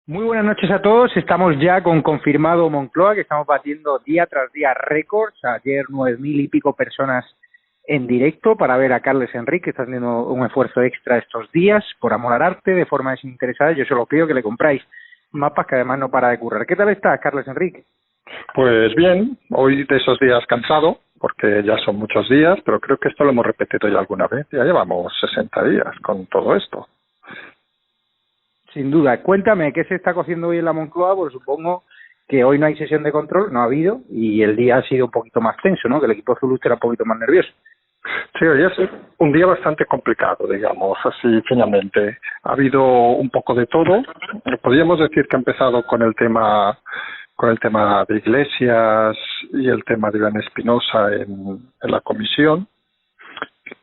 Muy buenas noches a todos. Estamos ya con confirmado Moncloa, que estamos batiendo día tras día récords. Ayer 9.000 y pico personas en directo para ver a Carles Enric, que está haciendo un esfuerzo extra estos días por amor al arte, de forma desinteresada. Yo solo pido que le compráis mapas, que además no para de currar. ¿Qué tal está, Carles Enric? Pues bien, hoy de esos días cansado, porque ya son muchos días, pero creo que esto lo hemos repetido ya alguna vez. Ya llevamos 60 días con todo esto. Sin duda. Cuéntame, ¿qué se está cociendo hoy en la Moncloa? Pues supongo que hoy no hay sesión de control, no ha habido, y el día ha sido un poquito más tenso, ¿no? Que el equipo zulista era un poquito más nervioso. Sí, hoy es un día bastante complicado, digamos, así finalmente. Ha habido un poco de todo. Podríamos decir que ha empezado con el tema de Iglesias y el tema de Iván Espinosa en la comisión,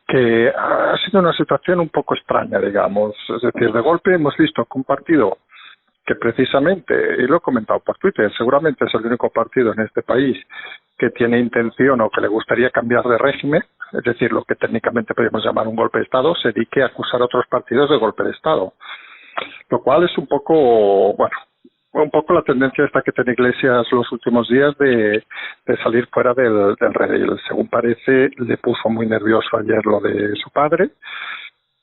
que ha sido una situación un poco extraña, digamos. Es decir, de golpe hemos visto que un partido que precisamente, y lo he comentado por Twitter, seguramente es el único partido en este país que tiene intención o que le gustaría cambiar de régimen, es decir, lo que técnicamente podríamos llamar un golpe de Estado, se dedique a acusar a otros partidos de golpe de Estado. Lo cual es un poco la tendencia esta que tiene Iglesias los últimos días de salir fuera del redil. Según parece, le puso muy nervioso ayer lo de su padre,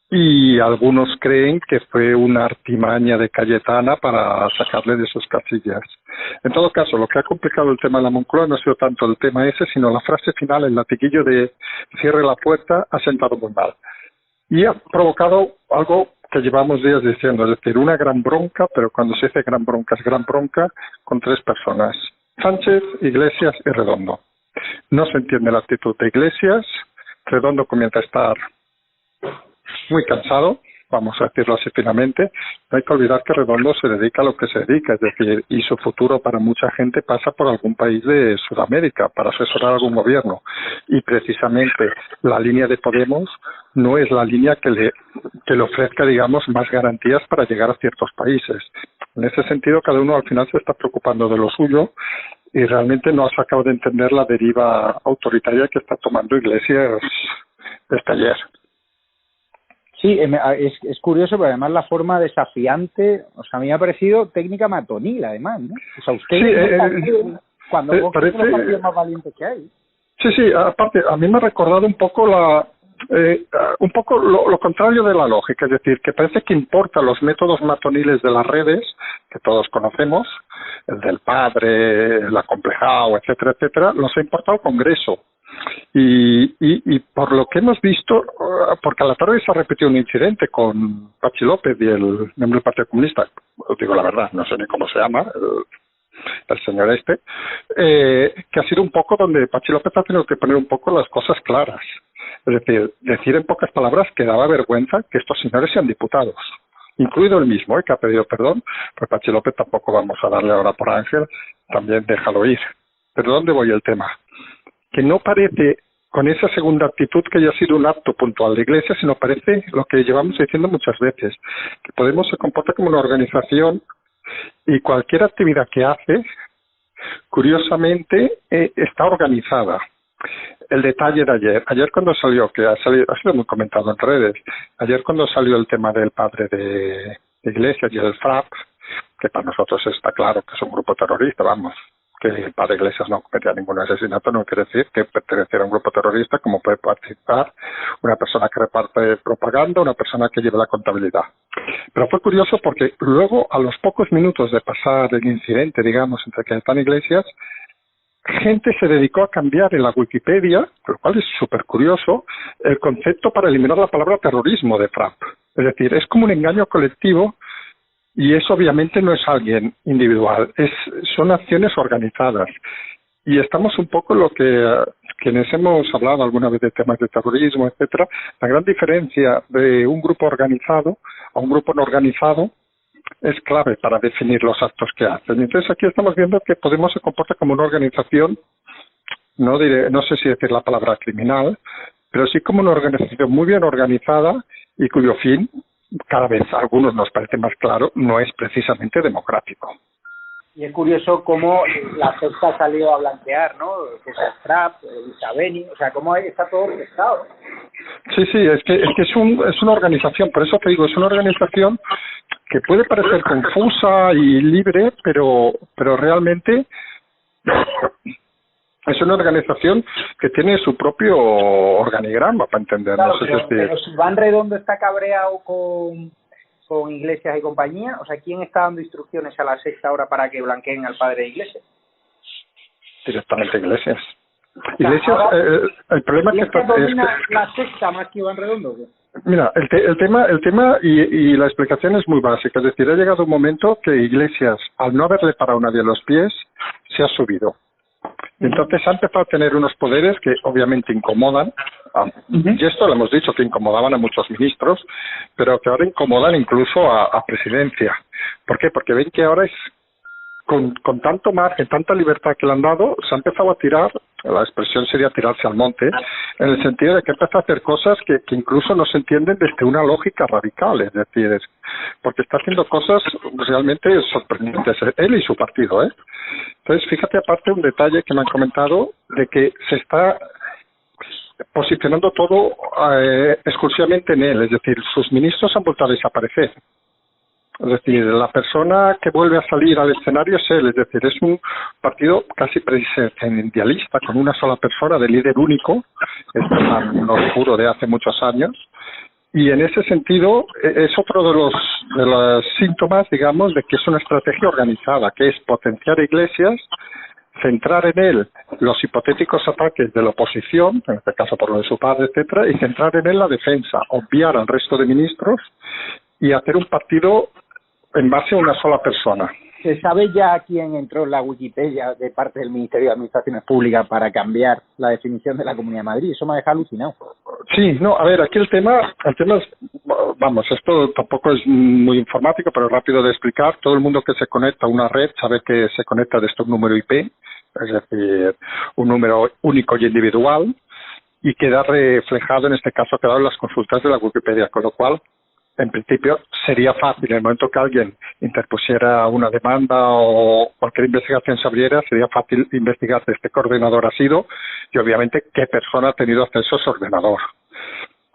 y algunos creen que fue una artimaña de Cayetana para sacarle de sus casillas. En todo caso, lo que ha complicado el tema de la Moncloa no ha sido tanto el tema ese, sino la frase final, el latiguillo de cierre la puerta, ha sentado muy mal. Y ha provocado algo que llevamos días diciendo, es decir, una gran bronca, pero cuando se dice gran bronca, es gran bronca con tres personas: Sánchez, Iglesias y Redondo. No se entiende la actitud de Iglesias. Redondo comienza a estar muy cansado, vamos a decirlo así finalmente. No hay que olvidar que Redondo se dedica a lo que se dedica, es decir, y su futuro para mucha gente pasa por algún país de Sudamérica para asesorar a algún gobierno, y precisamente la línea de Podemos no es la línea que le ofrezca, digamos, más garantías para llegar a ciertos países. En ese sentido, cada uno al final se está preocupando de lo suyo, y realmente no ha acabado de entender la deriva autoritaria que está tomando Iglesias desde ayer. Sí, es curioso, pero además la forma desafiante, o sea, a mí me ha parecido técnica matonil, además, ¿no? O sea, usted cuando vos parece los partidos más valientes que hay. Sí, aparte, a mí me ha recordado un poco lo contrario de la lógica, es decir, que parece que importa los métodos matoniles de las redes, que todos conocemos, el del padre, el acomplejado, etcétera, etcétera, los ha importado el Congreso. Y por lo que hemos visto, porque a la tarde se ha repetido un incidente con Patxi López y el miembro del Partido Comunista, os digo la verdad, no sé ni cómo se llama, el señor que ha sido un poco donde Patxi López ha tenido que poner un poco las cosas claras. Es decir en pocas palabras que daba vergüenza que estos señores sean diputados, incluido el mismo, que ha pedido perdón, pues Patxi López tampoco vamos a darle ahora por ángel, también déjalo ir. Pero ¿dónde voy el tema? Que no parece, con esa segunda actitud, que haya sido un acto puntual de Iglesias, sino parece lo que llevamos diciendo muchas veces, que Podemos se comporta como una organización, y cualquier actividad que hace, curiosamente, está organizada. El detalle de ayer cuando salió, ha sido muy comentado en redes, ayer cuando salió el tema del padre de Iglesias y el FRAP, que para nosotros está claro que es un grupo terrorista, vamos, que el padre Iglesias no cometía ningún asesinato, no quiere decir que perteneciera a un grupo terrorista, como puede participar una persona que reparte propaganda, una persona que lleva la contabilidad. Pero fue curioso porque luego, a los pocos minutos de pasar el incidente, digamos, entre Cayetana e Iglesias, gente se dedicó a cambiar en la Wikipedia, lo cual es súper curioso, el concepto para eliminar la palabra terrorismo de FRAP. Es decir, es como un engaño colectivo. Y eso obviamente no es alguien individual, son acciones organizadas. Y estamos un poco lo que quienes hemos hablado alguna vez de temas de terrorismo, etcétera, la gran diferencia de un grupo organizado a un grupo no organizado es clave para definir los actos que hacen. Entonces aquí estamos viendo que Podemos se comporta como una organización, no sé si decir la palabra criminal, pero sí como una organización muy bien organizada y cuyo fin, cada vez a algunos nos parece más claro, no es precisamente democrático. Y es curioso cómo la sexta ha salido a blanquear, ¿no? César Frapp, Isabeni, o sea, cómo está todo orquestado. Sí, es que es una organización, por eso te digo, es una organización que puede parecer confusa y libre, pero realmente es una organización que tiene su propio organigrama, para entendernos. Claro, pero si Iván Redondo está cabreado con Iglesias y compañía, o sea, ¿quién está dando instrucciones a la Sexta ahora para que blanqueen al padre de Iglesias? Directamente Iglesias. O sea, Iglesias, el problema es que domina la Sexta más que Iván Redondo, ¿qué? Mira, el tema y la explicación es muy básica. Es decir, ha llegado un momento que Iglesias, al no haberle parado nadie los pies, se ha subido. Entonces ha empezado a tener unos poderes que obviamente incomodan, y esto lo hemos dicho, que incomodaban a muchos ministros, pero que ahora incomodan incluso a presidencia. ¿Por qué? Porque ven que ahora es con tanto margen, tanta libertad que le han dado, se ha empezado a tirar, la expresión sería tirarse al monte, en el sentido de que empieza a hacer cosas que incluso no se entienden desde una lógica radical, es decir, porque está haciendo cosas realmente sorprendentes, él y su partido, ¿eh? Entonces, fíjate aparte un detalle que me han comentado, de que se está posicionando todo exclusivamente en él, es decir, sus ministros han vuelto a desaparecer. Es decir, la persona que vuelve a salir al escenario es él, es decir, es un partido casi presidencialista, con una sola persona de líder único, es tan oscuro de hace muchos años, y en ese sentido es otro de los síntomas, digamos, de que es una estrategia organizada, que es potenciar Iglesias, centrar en él los hipotéticos ataques de la oposición, en este caso por lo de su padre, etcétera, y centrar en él la defensa, obviar al resto de ministros y hacer un partido en base a una sola persona. ¿Se sabe ya quién entró en la Wikipedia de parte del Ministerio de Administraciones Públicas para cambiar la definición de la Comunidad de Madrid? Eso me ha dejado alucinado. Sí, no, a ver, aquí el tema es, vamos, esto tampoco es muy informático, pero rápido de explicar. Todo el mundo que se conecta a una red sabe que se conecta desde un número IP, es decir, un número único y individual, y queda reflejado, en este caso, ha quedado en las consultas de la Wikipedia, con lo cual, en principio, sería fácil, en el momento que alguien interpusiera una demanda o cualquier investigación se abriera, sería fácil investigar desde qué ordenador ha sido y, obviamente, qué persona ha tenido acceso a ese ordenador.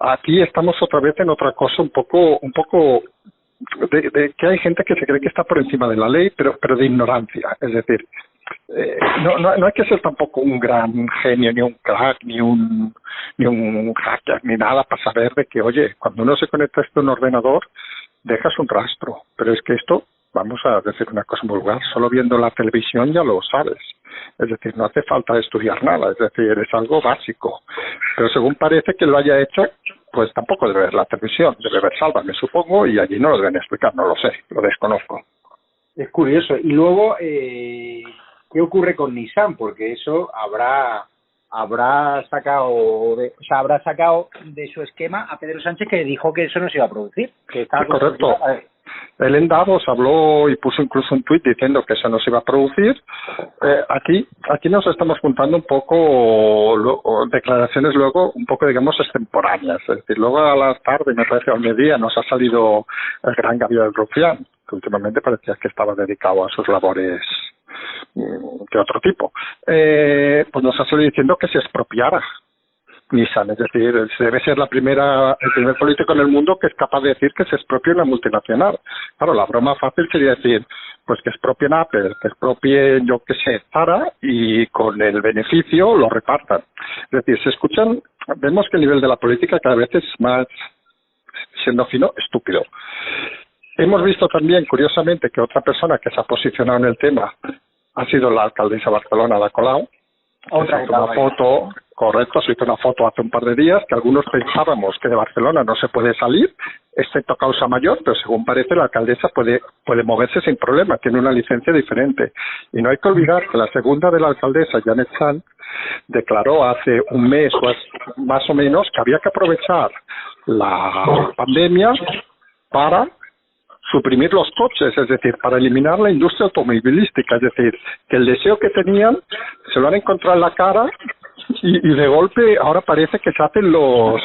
Aquí estamos otra vez en otra cosa un poco de que hay gente que se cree que está por encima de la ley, pero de ignorancia. Es decir, no hay que ser tampoco un gran genio, ni un crack, ni un hacker, ni nada para saber de que, oye, cuando uno se conecta a un ordenador, dejas un rastro. Pero es que esto, vamos a decir una cosa muy vulgar, solo viendo la televisión ya lo sabes. Es decir, no hace falta estudiar nada, es decir, es algo básico. Pero según parece que lo haya hecho, pues tampoco debe ver la televisión, debe ver Sálvame, supongo, y allí no lo deben explicar, no lo sé, lo desconozco. Es curioso. Y luego, ¿qué ocurre con Nissan? Porque eso habrá sacado de su esquema a Pedro Sánchez, que dijo que eso no se iba a producir. Que estaba sí, correcto. Él en Davos habló y puso incluso un tuit diciendo que eso no se iba a producir. Aquí nos estamos juntando un poco declaraciones luego un poco, digamos, extemporáneas. Es decir, luego a la tarde, me parece al mediodía, nos ha salido el gran Gabriel Rufián, que últimamente parecía que estaba dedicado a sus labores de otro tipo. Pues nos ha salido diciendo que se expropiara Nissan, es decir, debe ser el primer político en el mundo que es capaz de decir que se expropie una multinacional. Claro, la broma fácil sería decir, pues que expropien Apple, que expropien, yo qué sé, Zara, y con el beneficio lo repartan. Es decir, vemos que el nivel de la política cada vez es más, siendo fino, estúpido. Hemos visto también, curiosamente, que otra persona que se ha posicionado en el tema ha sido la alcaldesa de Barcelona, Ada Colau. Otra una foto, correcto, se hizo una foto hace un par de días que algunos pensábamos que de Barcelona no se puede salir, excepto causa mayor, pero según parece la alcaldesa puede moverse sin problema, tiene una licencia diferente. Y no hay que olvidar que la segunda de la alcaldesa, Janet Sanz, declaró hace un mes o más o menos que había que aprovechar la pandemia para suprimir los coches, es decir, para eliminar la industria automovilística, es decir, que el deseo que tenían se lo han encontrado en la cara y de golpe ahora parece que se hacen los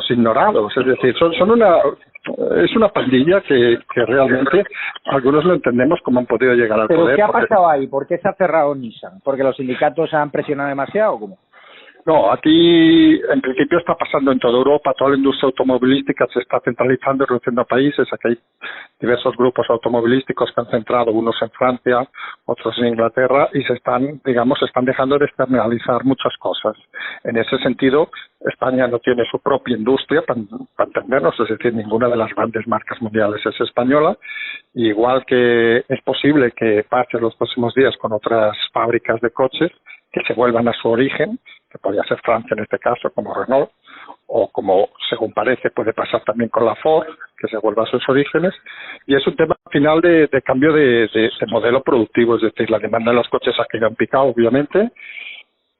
ignorados, es decir, es una pandilla que realmente algunos no entendemos cómo han podido llegar al poder. ¿Pero qué ha pasado ahí? ¿Por qué se ha cerrado Nissan? ¿Porque los sindicatos han presionado demasiado o cómo? No, aquí en principio está pasando en toda Europa, toda la industria automovilística se está centralizando y reduciendo a países. Aquí hay diversos grupos automovilísticos que han centrado, unos en Francia, otros en Inglaterra, y están dejando de externalizar muchas cosas. En ese sentido, España no tiene su propia industria, para entendernos, es decir, ninguna de las grandes marcas mundiales es española, igual que es posible que pase los próximos días con otras fábricas de coches que se vuelvan a su origen, que podría ser Francia en este caso, como Renault, o como según parece puede pasar también con la Ford, que se vuelva a sus orígenes, y es un tema al final de cambio de modelo productivo, es decir, la demanda de los coches ha caído en picado, obviamente,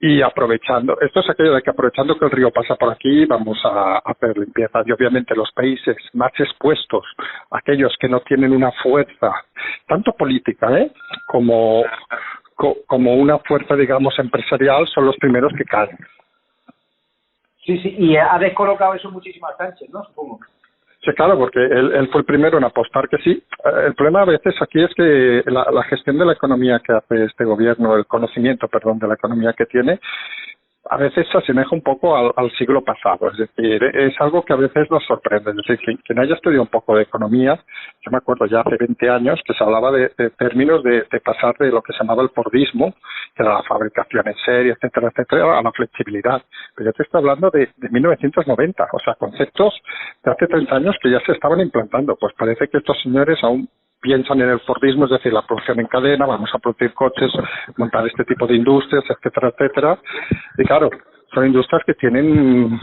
y aprovechando, esto es aquello de que aprovechando que el río pasa por aquí, vamos a hacer limpieza, y obviamente los países más expuestos, aquellos que no tienen una fuerza, tanto política, como una fuerza, digamos, empresarial, son los primeros que caen. Sí, y ha descolocado eso muchísimo a Sánchez, ¿no? Supongo. Sí, claro, porque él fue el primero en apostar que sí. El problema a veces aquí es que la gestión de la economía que hace este gobierno, el conocimiento, perdón, de la economía que tiene, a veces se asemeja un poco al siglo pasado, es decir, es algo que a veces nos sorprende, es decir, quien haya estudiado un poco de economía, yo me acuerdo ya hace 20 años que se hablaba de términos de pasar de lo que se llamaba el Fordismo, que era la fabricación en serie, etcétera, etcétera, a la flexibilidad, pero yo te estoy hablando de 1990, o sea, conceptos de hace 30 años que ya se estaban implantando, pues parece que estos señores aún piensan en el Fordismo, es decir, la producción en cadena, vamos a producir coches, montar este tipo de industrias, etcétera, etcétera. Y claro, son industrias que tienen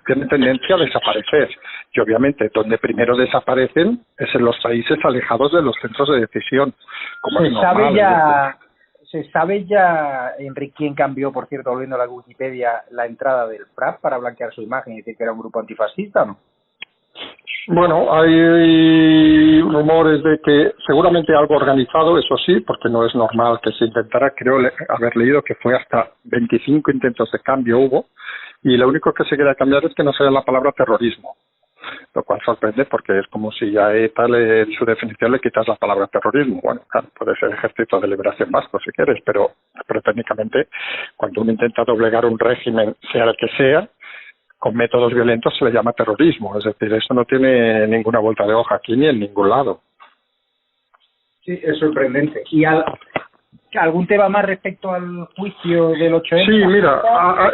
tendencia a desaparecer. Y obviamente, donde primero desaparecen es en los países alejados de los centros de decisión. Como ¿Se sabe ya, Enrique, quién cambió, por cierto, volviendo a la Wikipedia, la entrada del FRAP para blanquear su imagen y decir que era un grupo antifascista o no? Bueno, hay rumores de que seguramente algo organizado, eso sí, porque no es normal que se intentara, creo haber leído que fue hasta 25 intentos de cambio hubo, y lo único que se quería cambiar es que no sea la palabra terrorismo, lo cual sorprende porque es como si a ETA en su definición le quitas la palabra terrorismo. Bueno, claro, puede ser Ejército de Liberación Vasco si quieres, pero técnicamente cuando uno intenta doblegar un régimen, sea el que sea, con métodos violentos se le llama terrorismo, es decir, eso no tiene ninguna vuelta de hoja aquí ni en ningún lado. Sí, es sorprendente. ¿Y algún tema más respecto al juicio del 8M? Sí, mira,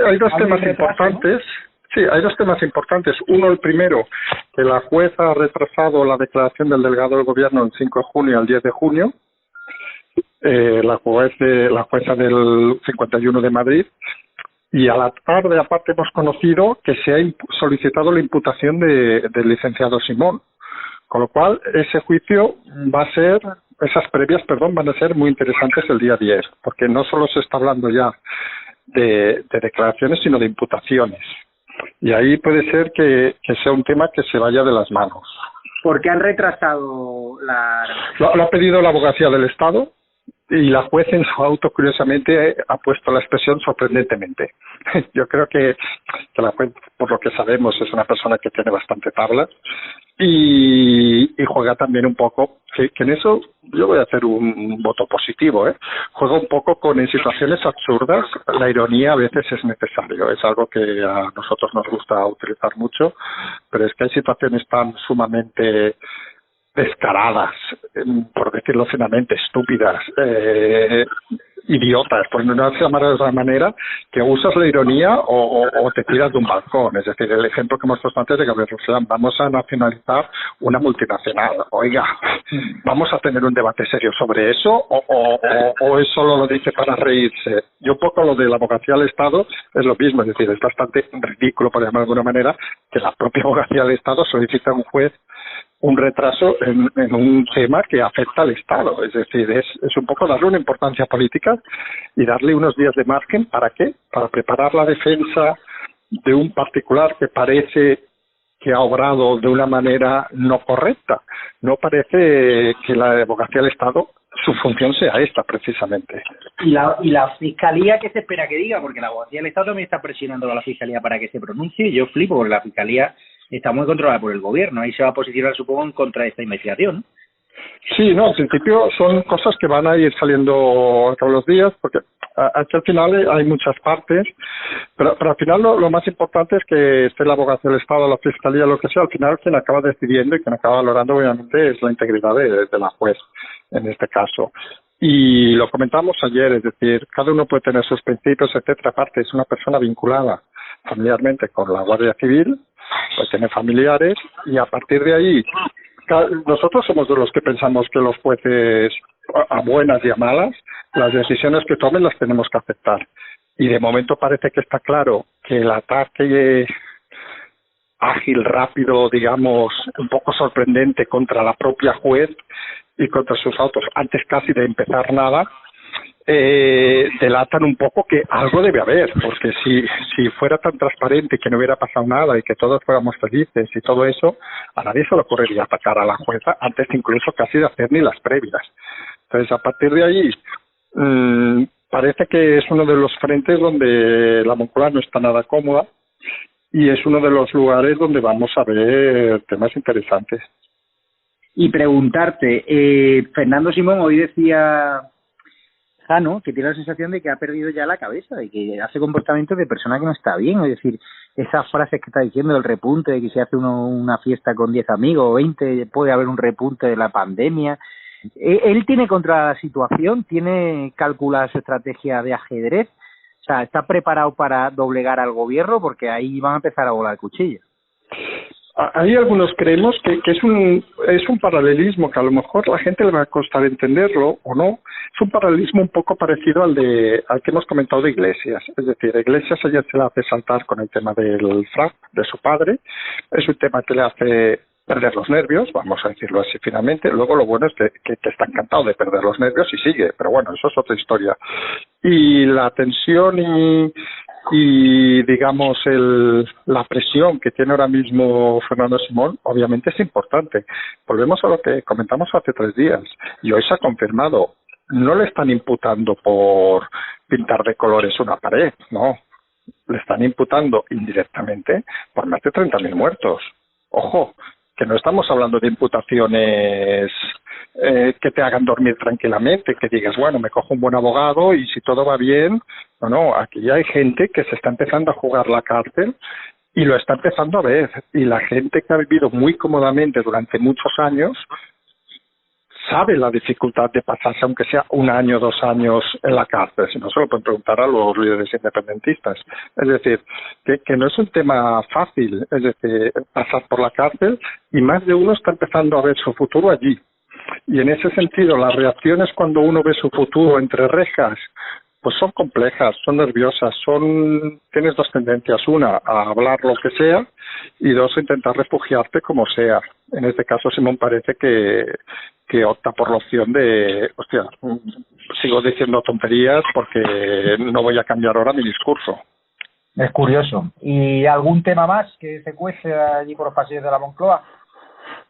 hay dos temas importantes. ¿No? Sí, hay dos temas importantes. Uno, el primero, que la jueza ha retrasado la declaración del delegado del gobierno del 5 de junio al 10 de junio, la jueza del 51 de Madrid. Y a la tarde, aparte, hemos conocido que se ha solicitado la imputación del licenciado Simón, con lo cual esas previas, van a ser muy interesantes el día 10, porque no solo se está hablando ya de declaraciones, sino de imputaciones. Y ahí puede ser que sea un tema que se vaya de las manos. ¿Por qué han retrasado Lo ha pedido la Abogacía del Estado. Y la juez en su auto, curiosamente, ha puesto la expresión sorprendentemente. Yo creo que la juez, por lo que sabemos, es una persona que tiene bastante tabla y juega también un poco, que en eso yo voy a hacer un voto positivo, juega un poco en situaciones absurdas. La ironía a veces es necesario, es algo que a nosotros nos gusta utilizar mucho, pero es que hay situaciones tan sumamente descaradas, por decirlo finamente, estúpidas, idiotas, por no llamar de otra manera, que usas la ironía o te tiras de un balcón. Es decir, el ejemplo que hemos puesto antes de Gabriel Rufián, vamos a nacionalizar una multinacional. Oiga, ¿vamos a tener un debate serio sobre eso o es solo lo dice para reírse? Y un poco lo de la Abogacía del Estado es lo mismo, es decir, es bastante ridículo, por llamar de alguna manera, que la propia Abogacía del Estado solicita a un juez un retraso en un tema que afecta al Estado. Es decir, es un poco darle una importancia política y darle unos días de margen. ¿Para qué? Para preparar la defensa de un particular que parece que ha obrado de una manera no correcta. No parece que la Abogacía del Estado, su función sea esta, precisamente. ¿Y la Fiscalía qué se espera que diga? Porque la Abogacía del Estado también está presionando a la Fiscalía para que se pronuncie. Y yo flipo, porque la Fiscalía está muy controlada por el gobierno. Ahí se va a posicionar, supongo, en contra de esta investigación. Sí, no, al principio son cosas que van a ir saliendo todos los días, porque hasta el final hay muchas partes, pero al final lo más importante es que esté la abogacía del Estado, la Fiscalía, lo que sea, al final quien acaba decidiendo y quien acaba valorando obviamente es la integridad de la juez, en este caso. Y lo comentamos ayer, es decir, cada uno puede tener sus principios, etcétera. Aparte, es una persona vinculada familiarmente con la Guardia Civil, pues tiene familiares, y a partir de ahí nosotros somos de los que pensamos que los jueces, a buenas y a malas, las decisiones que tomen las tenemos que aceptar. Y de momento parece que está claro que el ataque ágil, rápido, digamos, un poco sorprendente contra la propia juez y contra sus autos, antes casi de empezar nada, delatan un poco que algo debe haber, porque si fuera tan transparente que no hubiera pasado nada y que todos fuéramos felices y todo eso, a nadie se le ocurriría atacar a la jueza antes incluso casi de hacer ni las previas. Entonces, a partir de ahí, parece que es uno de los frentes donde la Moncloa no está nada cómoda y es uno de los lugares donde vamos a ver temas interesantes. Y preguntarte, Fernando Simón hoy decía Jano que tiene la sensación de que ha perdido ya la cabeza y que hace comportamientos de persona que no está bien, es decir, esas frases que está diciendo del repunte, de que si hace una fiesta con 10 amigos o 20 puede haber un repunte de la pandemia. Él tiene contra la situación, tiene calculada su estrategia de ajedrez, o sea, está preparado para doblegar al gobierno, porque ahí van a empezar a volar cuchillos. Hay algunos creemos que es un paralelismo que a lo mejor la gente le va a costar entenderlo o no. Es un paralelismo un poco parecido al que hemos comentado de Iglesias. Es decir, Iglesias ayer se le hace saltar con el tema del FRAP de su padre. Es un tema que le hace perder los nervios, vamos a decirlo así finalmente. Luego lo bueno es que está encantado de perder los nervios y sigue, pero bueno, eso es otra historia. Y la tensión y digamos la presión que tiene ahora mismo Fernando Simón obviamente es importante. Volvemos a lo que comentamos hace 3 días y hoy se ha confirmado, no le están imputando por pintar de colores una pared, no, le están imputando indirectamente por más de 30.000 muertos. Ojo, que no estamos hablando de imputaciones que te hagan dormir tranquilamente, que digas, bueno, me cojo un buen abogado y si todo va bien. No, aquí ya hay gente que se está empezando a jugar la cárcel y lo está empezando a ver. Y la gente que ha vivido muy cómodamente durante muchos años sabe la dificultad de pasarse, aunque sea 1 año, 2 años en la cárcel. Si no, se lo pueden preguntar a los líderes independentistas. Es decir, que no es un tema fácil, es decir, pasar por la cárcel, y más de uno está empezando a ver su futuro allí. Y en ese sentido, las reacciones cuando uno ve su futuro entre rejas, pues son complejas, son nerviosas, tienes 2 tendencias: una, a hablar lo que sea, y 2, a intentar refugiarte como sea. En este caso, Simón parece que opta por la opción de, hostia, sigo diciendo tonterías porque no voy a cambiar ahora mi discurso. Es curioso. ¿Y algún tema más que se cuece allí por los pasillos de la Moncloa?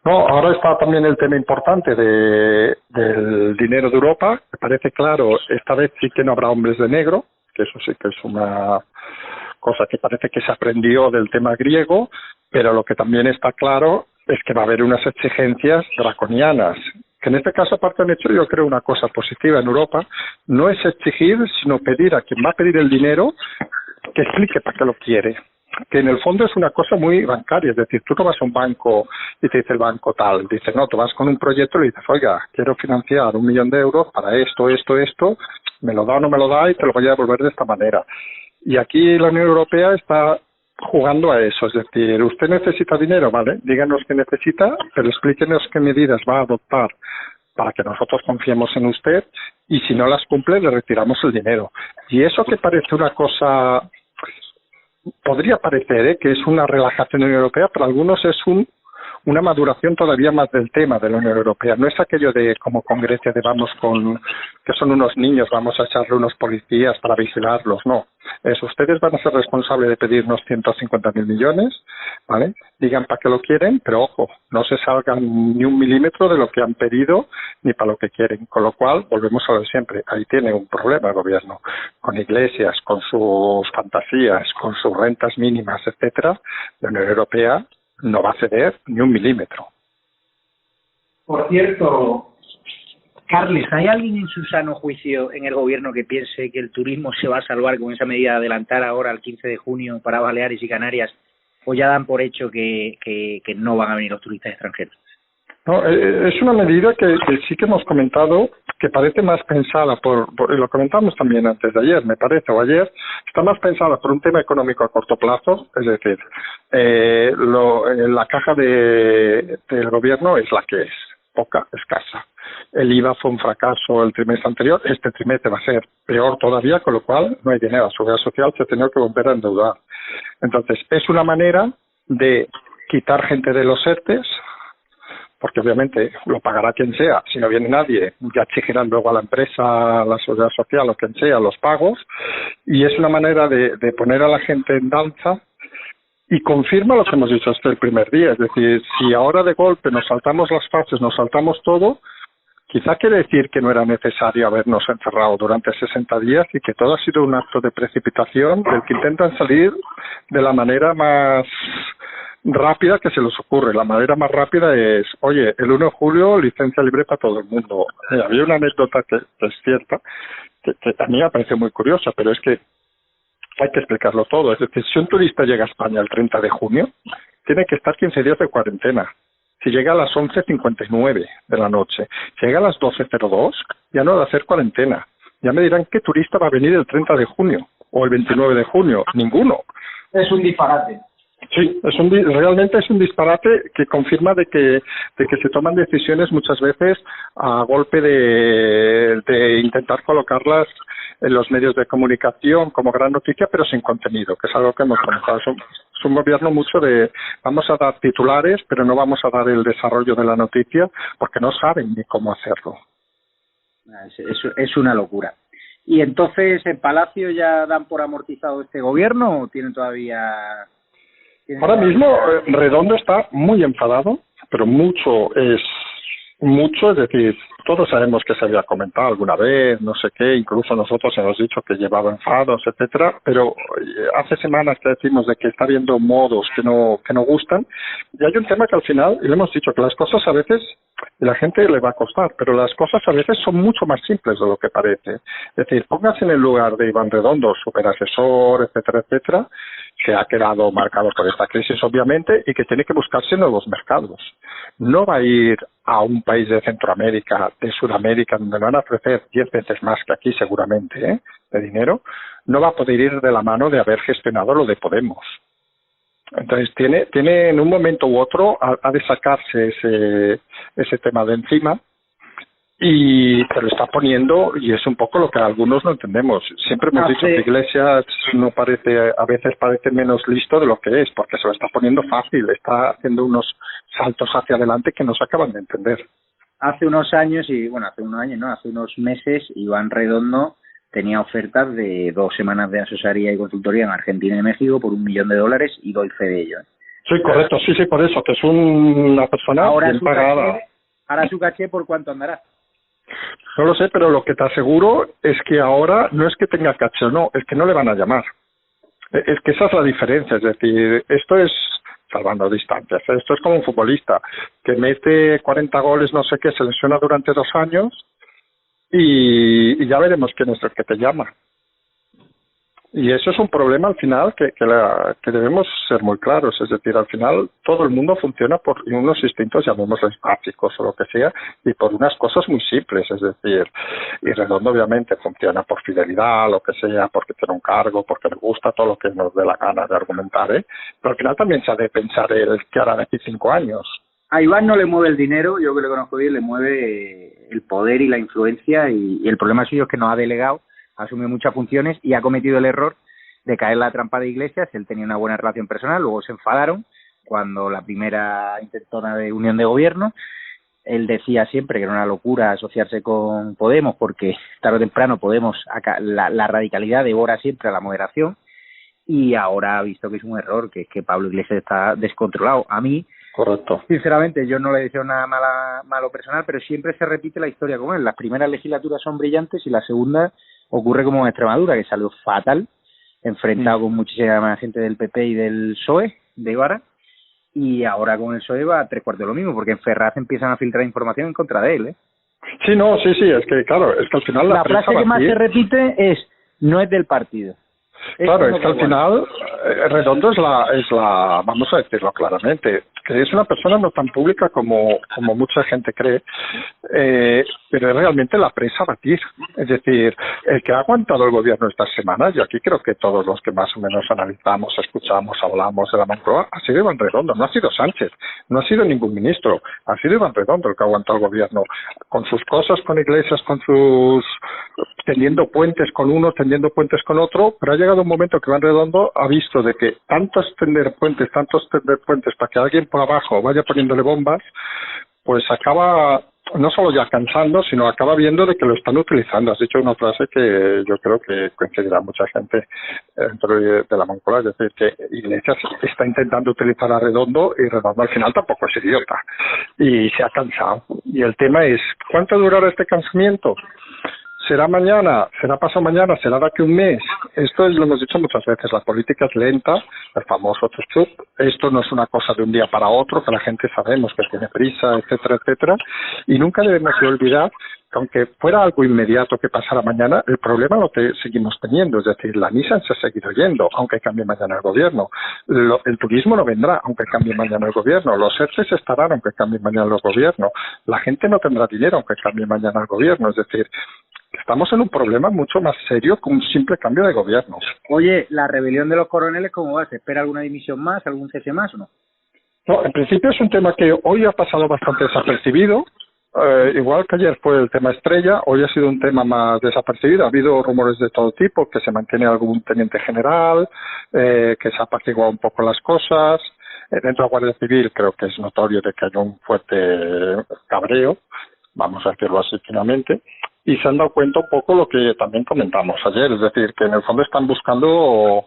No, ahora está también el tema importante del dinero de Europa. Me parece claro, esta vez sí que no habrá hombres de negro, que eso sí que es una cosa que parece que se aprendió del tema griego, pero lo que también está claro es que va a haber unas exigencias draconianas, que en este caso aparte han hecho, yo creo, una cosa positiva en Europa. No es exigir, sino pedir a quien va a pedir el dinero que explique para qué lo quiere. Que en el fondo es una cosa muy bancaria, es decir, tú no vas a un banco y te dice el banco tal, dice, no, tú vas con un proyecto y le dices, oiga, quiero financiar 1 millón de euros para esto, me lo da o no me lo da y te lo voy a devolver de esta manera. Y aquí la Unión Europea está jugando a eso, es decir, usted necesita dinero, vale, díganos qué necesita, pero explíquenos qué medidas va a adoptar para que nosotros confiemos en usted, y si no las cumple le retiramos el dinero. Y eso que parece una cosa, podría parecer que es una relajación de la Unión Europea, para algunos es una maduración todavía más del tema de la Unión Europea. No es aquello de, como con Grecia, de que son unos niños, vamos a echarle unos policías para vigilarlos, no. Ustedes van a ser responsables de pedirnos 150.000 millones, ¿vale? Digan para qué lo quieren, pero ojo, no se salgan ni 1 milímetro de lo que han pedido ni para lo que quieren. Con lo cual, volvemos a lo de siempre. Ahí tiene un problema el gobierno, con Iglesias, con sus fantasías, con sus rentas mínimas, etcétera. La Unión Europea no va a ceder ni 1 milímetro. Por cierto, Carles, ¿hay alguien en su sano juicio en el gobierno que piense que el turismo se va a salvar con esa medida de adelantar ahora al 15 de junio para Baleares y Canarias, o ya dan por hecho que no van a venir los turistas extranjeros? No, es una medida que sí que hemos comentado, que parece más pensada lo comentamos también antes de ayer, me parece, o ayer, está más pensada por un tema económico a corto plazo, es decir, la caja del gobierno es la que es, poca, escasa. El IVA fue un fracaso el trimestre anterior, este trimestre va a ser peor todavía, con lo cual no hay dinero. La Seguridad Social se ha tenido que volver a endeudar. Entonces, es una manera de quitar gente de los ERTES, porque obviamente lo pagará quien sea. Si no viene nadie, ya exigirán luego a la empresa, a la Seguridad Social o quien sea, los pagos. Y es una manera de poner a la gente en danza y confirma lo que hemos dicho hasta el primer día. Es decir, si ahora de golpe nos saltamos las fases, nos saltamos todo, quizá quiere decir que no era necesario habernos encerrado durante 60 días y que todo ha sido un acto de precipitación del que intentan salir de la manera más rápida que se les ocurre. La manera más rápida es, oye, el 1 de julio licencia libre para todo el mundo. Había una anécdota que es cierta, que a mí me parece muy curiosa, pero es que hay que explicarlo todo. Es decir, si un turista llega a España el 30 de junio, tiene que estar 15 días de cuarentena. Si llega a las 11:59 de la noche, si llega a las 12:02, ya no va a hacer cuarentena. Ya me dirán qué turista va a venir el 30 de junio o el 29 de junio. Ninguno. Es un disparate. Sí, realmente es un disparate que confirma de que se toman decisiones muchas veces a golpe de intentar colocarlas en los medios de comunicación como gran noticia, pero sin contenido, que es algo que hemos comentado. Es un gobierno mucho de vamos a dar titulares, pero no vamos a dar el desarrollo de la noticia porque no saben ni cómo hacerlo. Es una locura. ¿Y entonces en Palacio ya dan por amortizado este gobierno o tienen todavía...? Ahora mismo Redondo está muy enfadado, pero mucho, es decir, todos sabemos que se había comentado alguna vez, no sé qué, incluso nosotros hemos dicho que llevaba enfados, etcétera, pero hace semanas que decimos de que está habiendo modos que no gustan, y hay un tema que al final, y le hemos dicho que las cosas a veces, y la gente le va a costar, pero las cosas a veces son mucho más simples de lo que parece. Es decir, póngase en el lugar de Iván Redondo, superasesor, etcétera, etcétera, que ha quedado marcado por esta crisis, obviamente, y que tiene que buscarse nuevos mercados. No va a ir a un país de Centroamérica, de Sudamérica, donde le van a ofrecer 10 veces más que aquí, seguramente, de dinero. No va a poder ir de la mano de haber gestionado lo de Podemos. Entonces, tiene en un momento u otro, ha de sacarse ese tema de encima, y te lo está poniendo, y es un poco lo que algunos no entendemos. Siempre hemos dicho que Iglesias a veces parece menos listo de lo que es, porque se lo está poniendo fácil, está haciendo unos saltos hacia adelante que no se acaban de entender. Hace unos meses, Iván Redondo tenía ofertas de 2 semanas de asesoría y consultoría en Argentina y México por $1 millón y doy fe de ello. Sí, correcto, sí, por eso, que es una persona bien pagada. Ahora su caché, ¿por cuánto andará? No lo sé, pero lo que te aseguro es que ahora no es que tenga caché o no, es que no le van a llamar. Es que esa es la diferencia, es decir, esto es, salvando distancias, esto es como un futbolista que mete 40 goles, no sé qué, se lesiona durante 2 años y ya veremos quién es el que te llama. Y eso es un problema al final que debemos ser muy claros, es decir, al final todo el mundo funciona por unos instintos, llamémosles básicos o lo que sea, y por unas cosas muy simples, es decir, y Redondo obviamente funciona por fidelidad, lo que sea, porque tiene un cargo, porque le gusta todo lo que nos dé la gana de argumentar, pero al final también se ha de pensar el que hará de aquí 5 años. A Iván no le mueve el dinero, yo que le conozco bien, le mueve el poder y la influencia, y el problema suyo es que nos ha delegado, ha asumido muchas funciones y ha cometido el error de caer en la trampa de Iglesias. Él tenía una buena relación personal, luego se enfadaron cuando la primera intentona de unión de gobierno. Él decía siempre que era una locura asociarse con Podemos porque tarde o temprano Podemos, la radicalidad devora siempre a la moderación, y ahora ha visto que es un error, que es que Pablo Iglesias está descontrolado. A mí, correcto, sinceramente, yo no le deseo nada malo personal, pero siempre se repite la historia con él. Las primeras legislaturas son brillantes y la segunda ocurre como en Extremadura, que salió fatal, enfrentado con muchísima gente del PP y del PSOE de Ibarra, y ahora con el PSOE va a 3/4 de lo mismo, porque en Ferraz empiezan a filtrar información en contra de él, ¿eh? Sí, no, sí, es que claro, es que al final la frase que más se repite es: no es del partido. Claro, es que al final Redondo es la, vamos a decirlo claramente, que es una persona no tan pública como mucha gente cree, pero es realmente la presa a batir. Es decir, el que ha aguantado el gobierno estas semanas, y aquí creo que todos los que más o menos analizamos, escuchamos, hablamos de la Moncloa, ha sido Iván Redondo, no ha sido Sánchez, no ha sido ningún ministro, ha sido Iván Redondo el que ha aguantado el gobierno, con sus cosas, con Iglesias, con sus tendiendo puentes con uno, tendiendo puentes con otro, pero ha llegado un momento que Iván Redondo ha visto de que tantos tender puentes para que alguien por abajo vaya poniéndole bombas, pues acaba no solo ya cansando, sino acaba viendo de que lo están utilizando. Has dicho una frase que yo creo que coincidirá mucha gente dentro de la Moncloa, es decir, que Iglesias está intentando utilizar a Redondo y Redondo al final tampoco es idiota y se ha cansado. Y el tema es, ¿cuánto durará este cansamiento? ¿Será mañana? ¿Será pasado mañana? ¿Será de aquí un mes? Esto lo hemos dicho muchas veces, la política es lenta, el famoso chup-chup. Esto no es una cosa de un día para otro, que la gente sabemos que tiene prisa, etcétera, etcétera. Y nunca debemos de olvidar que aunque fuera algo inmediato que pasara mañana, el problema lo seguimos teniendo. Es decir, la Nissan se ha seguido yendo, aunque cambie mañana el gobierno. El turismo no vendrá, aunque cambie mañana el gobierno. Los ERTE estarán, aunque cambie mañana el gobierno. La gente no tendrá dinero, aunque cambie mañana el gobierno. Es decir, estamos en un problema mucho más serio que un simple cambio de gobierno. Oye, ¿la rebelión de los coroneles cómo va? ¿Se espera alguna dimisión más, algún cese más o no? No, en principio es un tema que hoy ha pasado bastante desapercibido. Igual que ayer fue el tema estrella, hoy ha sido un tema más desapercibido. Ha habido rumores de todo tipo, que se mantiene algún teniente general, que se ha apaciguado un poco las cosas. Dentro de la Guardia Civil creo que es notorio de que hay un fuerte cabreo, vamos a decirlo así finalmente. Y se han dado cuenta un poco lo que también comentamos ayer, es decir, que en el fondo están buscando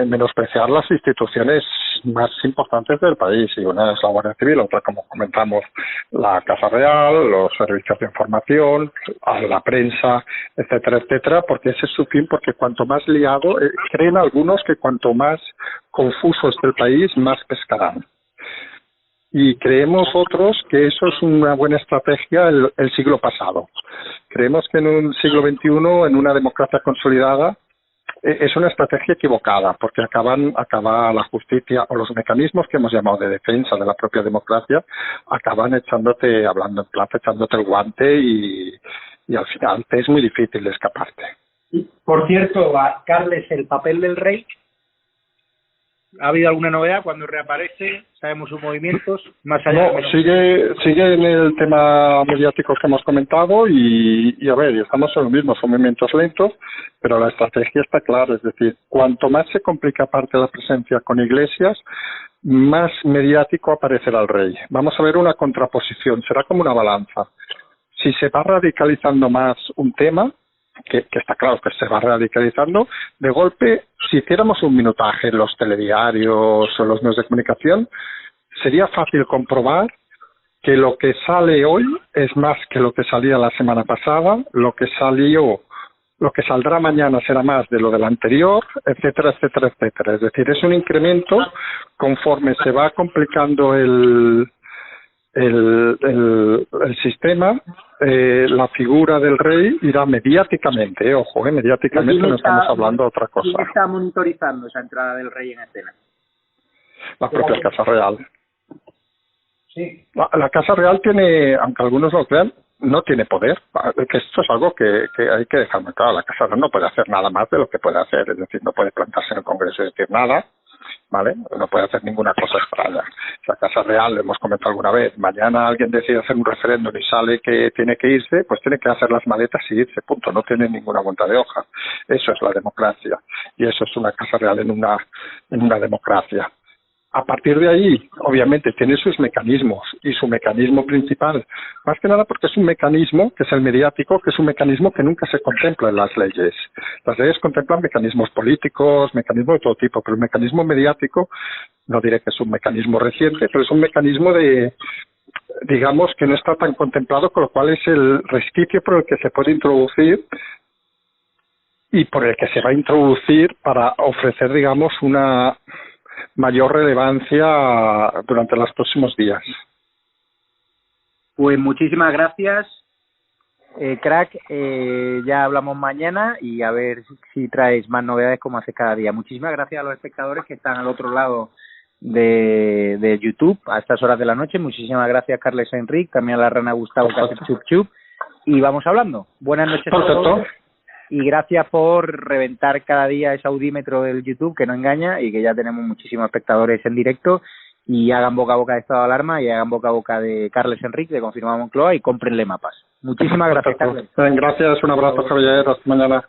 menospreciar las instituciones más importantes del país, y una es la Guardia Civil, otra, como comentamos, la Casa Real, los servicios de información, la prensa, etcétera, etcétera, porque ese es su fin, porque cuanto más liado, creen algunos que cuanto más confuso esté el país, más pescarán. Y creemos otros que eso es una buena estrategia el siglo pasado. Creemos que en un siglo XXI, en una democracia consolidada, es una estrategia equivocada, porque acaba la justicia o los mecanismos que hemos llamado de defensa de la propia democracia, acaban echándote, hablando en plata, echándote el guante y al final te es muy difícil de escaparte. Por cierto, Carles, el papel del rey, ¿ha habido alguna novedad cuando reaparece? ¿Sabemos sus movimientos? Más allá no, sigue en el tema mediático que hemos comentado y a ver, estamos en lo mismo, son movimientos lentos, pero la estrategia está clara, es decir, cuanto más se complica aparte la presencia con Iglesias, más mediático aparecerá el rey. Vamos a ver una contraposición, será como una balanza. Si se va radicalizando más un tema, que está claro que se va radicalizando, de golpe, si hiciéramos un minutaje en los telediarios o los medios de comunicación, sería fácil comprobar que lo que sale hoy es más que lo que salía la semana pasada, lo que saldrá mañana será más de lo del anterior, etcétera, etcétera, etcétera. Es decir, es un incremento conforme se va complicando el sistema, la figura del rey irá mediáticamente, mediáticamente no estamos hablando de otra cosa. ¿Quién está monitorizando esa entrada del rey en escena? La propia Casa Real. Sí. La Casa Real tiene, aunque algunos lo crean, no tiene poder, que esto es algo que hay que dejar muy claro. La Casa Real no puede hacer nada más de lo que puede hacer, es decir, no puede plantarse en el Congreso y decir nada, ¿vale? No puede hacer ninguna cosa extraña. La Casa Real, lo hemos comentado alguna vez, mañana alguien decide hacer un referéndum y sale que tiene que irse, pues tiene que hacer las maletas y irse, punto. No tiene ninguna vuelta de hoja. Eso es la democracia. Y eso es una Casa Real en una democracia. A partir de ahí, obviamente, tiene sus mecanismos, y su mecanismo principal, más que nada porque es un mecanismo, que es el mediático, que es un mecanismo que nunca se contempla en las leyes. Las leyes contemplan mecanismos políticos, mecanismos de todo tipo, pero el mecanismo mediático, no diré que es un mecanismo reciente, pero es un mecanismo digamos, que no está tan contemplado, con lo cual es el resquicio por el que se puede introducir y por el que se va a introducir para ofrecer, digamos, mayor relevancia durante los próximos días. Pues muchísimas gracias, crack. Ya hablamos mañana y a ver si traes más novedades como hace cada día. Muchísimas gracias a los espectadores que están al otro lado de YouTube a estas horas de la noche. Muchísimas gracias, Carles Enric, también a la rana Gustavo que hace chup chup. Y vamos hablando. Buenas noches a todos. Y gracias por reventar cada día ese audímetro del YouTube que no engaña y que ya tenemos muchísimos espectadores en directo. Y hagan boca a boca de estado de alarma y hagan boca a boca de Carles Enric, de Confirmado Moncloa, y cómprenle mapas. Muchísimas gracias, Carles. Gracias, un abrazo, Javier. Hasta mañana.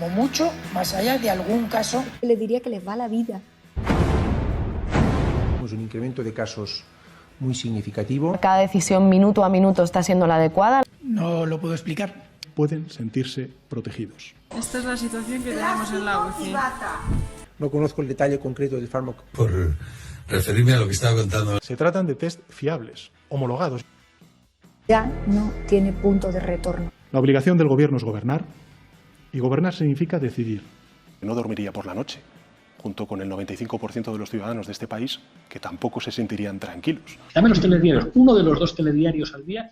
Como mucho, más allá de algún caso. Le diría que les va la vida. Tenemos un incremento de casos muy significativo. Cada decisión minuto a minuto está siendo la adecuada. No lo puedo explicar. Pueden sentirse protegidos. Esta es la situación que tenemos en la UCI. No conozco el detalle concreto del fármaco. Por referirme a lo que estaba contando. Se tratan de test fiables, homologados. Ya no tiene punto de retorno. La obligación del gobierno es gobernar, y gobernar significa decidir. No dormiría por la noche, junto con el 95% de los ciudadanos de este país, que tampoco se sentirían tranquilos. Dame los telediarios, uno de los 2 telediarios al día.